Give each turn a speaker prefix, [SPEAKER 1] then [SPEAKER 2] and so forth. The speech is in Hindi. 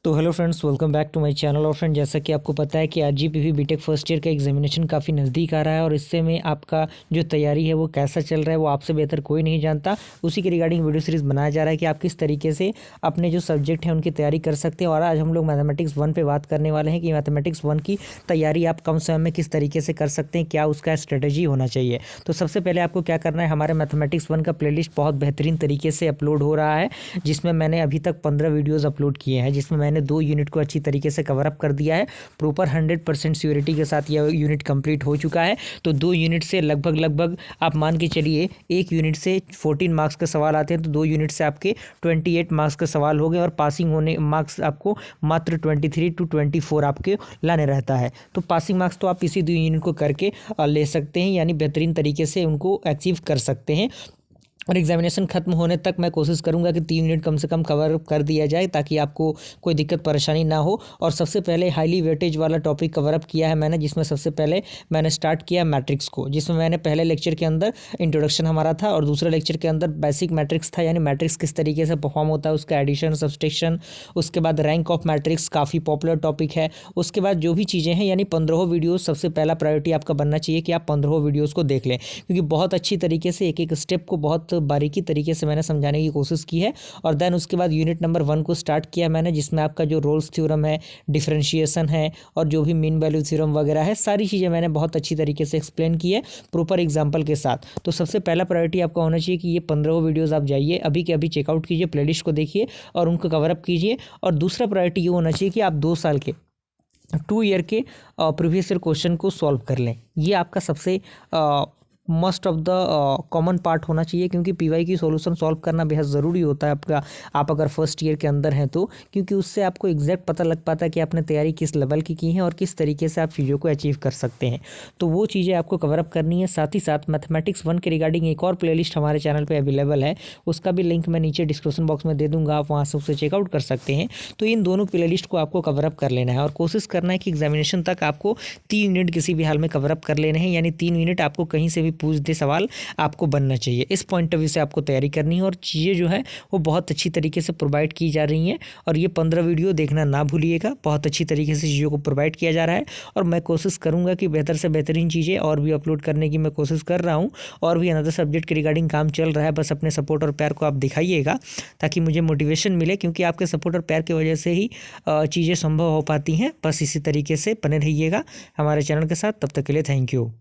[SPEAKER 1] तो hello friends, welcome back to my channel. और फ्रेंड, जैसा कि आपको पता है कि आरजीपीवी बीटेक फर्स्ट ईयर का एग्जामिनेशन काफ़ी नज़दीक आ रहा है और इससे में आपका जो तैयारी है वो कैसा चल रहा है वो आपसे बेहतर कोई नहीं जानता। उसी के रिगार्डिंग वीडियो सीरीज़ बनाया जा रहा है कि आप किस तरीके से अपने जो सब्जेक्ट हैं उनकी तैयारी कर सकते हैं। और आज हम लोग मैथमेटिक्स 1 पे बात करने वाले हैं कि मैथमेटिक्स 1 की तैयारी आप कम समय में किस तरीके से कर सकते हैं, क्या उसका स्ट्रेटजी होना चाहिए। तो सबसे पहले आपको क्या करना है, हमारे मैथमेटिक्स 1 का प्लेलिस्ट बहुत बेहतरीन तरीके से अपलोड हो रहा है, जिसमें मैंने अभी तक 15 वीडियोज़ अपलोड किए हैं, जिसमें मैंने 2 यूनिट को अच्छी तरीके से कवर अप कर दिया है। प्रॉपर 100% श्योरिटी के साथ यह यूनिट कंप्लीट हो चुका है। तो 2 यूनिट से लगभग आप मान के चलिए, एक यूनिट से 14 मार्क्स के सवाल आते हैं, तो 2 यूनिट से आपके 28 मार्क्स के सवाल हो गए और पासिंग होने मार्क्स आपको मात्र 23 to 24 आपके लाने रहता है। तो पासिंग मार्क्स तो आप इसी 2 यूनिट को करके ले सकते हैं, यानी बेहतरीन तरीके से उनको अचीव कर सकते हैं। और एग्जामिनेशन खत्म होने तक मैं कोशिश करूंगा कि 3 यूनिट कम से कम कवर कर दिया जाए, ताकि आपको कोई दिक्कत परेशानी ना हो। और सबसे पहले हाईली वेटेज वाला टॉपिक कवर अप किया है मैंने, जिसमें सबसे पहले मैंने स्टार्ट किया मैट्रिक्स को, जिसमें मैंने पहले लेक्चर के अंदर इंट्रोडक्शन हमारा था और दूसरे लेक्चर के अंदर बेसिक मैट्रिक्स था, यानी मैट्रिक्स किस तरीके से परफॉर्म होता है, उसका एडिशन, सब्सट्रैक्शन, उसके बाद रैंक ऑफ मैट्रिक्स, काफ़ी पॉपुलर टॉपिक है। उसके बाद जो भी चीज़ें हैं, यानी 15 वीडियोज़ सबसे पहला प्रायोरिटी आपका बनना चाहिए कि आप 15 वीडियोज़ को देख लें, क्योंकि बहुत अच्छी तरीके से एक एक स्टेप को बहुत बारीकी तरीके से मैंने समझाने की कोशिश की है। और देन उसके बाद यूनिट नंबर 1 को स्टार्ट किया मैंने, जिसमें आपका जो रोल्स थ्योरम है, डिफरेंशिएशन है और जो भी मीन वैल्यू थ्योरम वगैरह है, सारी चीज़ें मैंने बहुत अच्छी तरीके से एक्सप्लेन की है प्रॉपर एग्जाम्पल के साथ। तो सबसे पहला प्रायोरिटी आपका होना चाहिए कि ये 15 वीडियोज़ आप जाइए अभी के अभी चेकआउट कीजिए, प्लेलिस्ट को देखिए और उनको कवरअप कीजिए। और दूसरा प्रायोरिटी ये होना चाहिए कि आप 2 साल के 2 ईयर के प्रीवियस ईयर क्वेश्चन को सॉल्व कर लें। ये आपका सबसे must of the common part होना चाहिए, क्योंकि पीवाई की सॉल्यूशन सॉल्व करना बेहद ज़रूरी होता है आपका, आप अगर फर्स्ट ईयर के अंदर हैं तो, क्योंकि उससे आपको एग्जैक्ट पता लग पाता है कि आपने तैयारी किस लेवल की है और किस तरीके से आप चीज़ों को अचीव कर सकते हैं। तो वो चीज़ें आपको कवर अप करनी है। साथ ही साथ मैथमेटिक्स 1 के रिगार्डिंग एक और प्लेलिस्ट हमारे चैनल पर अवेलेबल है, उसका भी लिंक मैं नीचे डिस्क्रिप्शन बॉक्स में दे दूँगा, आप वहाँ से उसे चेकआउट कर सकते हैं। तो इन दोनों प्लेलिस्ट को आपको कवर अप कर लेना है और कोशिश करना है कि एग्जामिनेशन तक आपको 3 यूनिट किसी भी हाल में कवर अप कर लेने हैं, यानी 3 यूनिट आपको कहीं से भी पूछ दे सवाल आपको बनना चाहिए। इस पॉइंट ऑफ व्यू से आपको तैयारी करनी है और चीज़ें जो है वो बहुत अच्छी तरीके से प्रोवाइड की जा रही हैं। और ये 15 वीडियो देखना ना भूलिएगा, बहुत अच्छी तरीके से चीज़ों को प्रोवाइड किया जा रहा है और मैं कोशिश करूंगा कि बेहतर से बेहतरीन चीज़ें और भी अपलोड करने की मैं कोशिश कर रहा हूं। और भी अनदर सब्जेक्ट के रिगार्डिंग काम चल रहा है, बस अपने सपोर्ट और प्यार को आप दिखाइएगा ताकि मुझे मोटिवेशन मिले, क्योंकि आपके सपोर्ट और प्यार की वजह से ही चीज़ें संभव हो पाती हैं। बस इसी तरीके से बने रहिएगा हमारे चैनल के साथ। तब तक के लिए थैंक यू।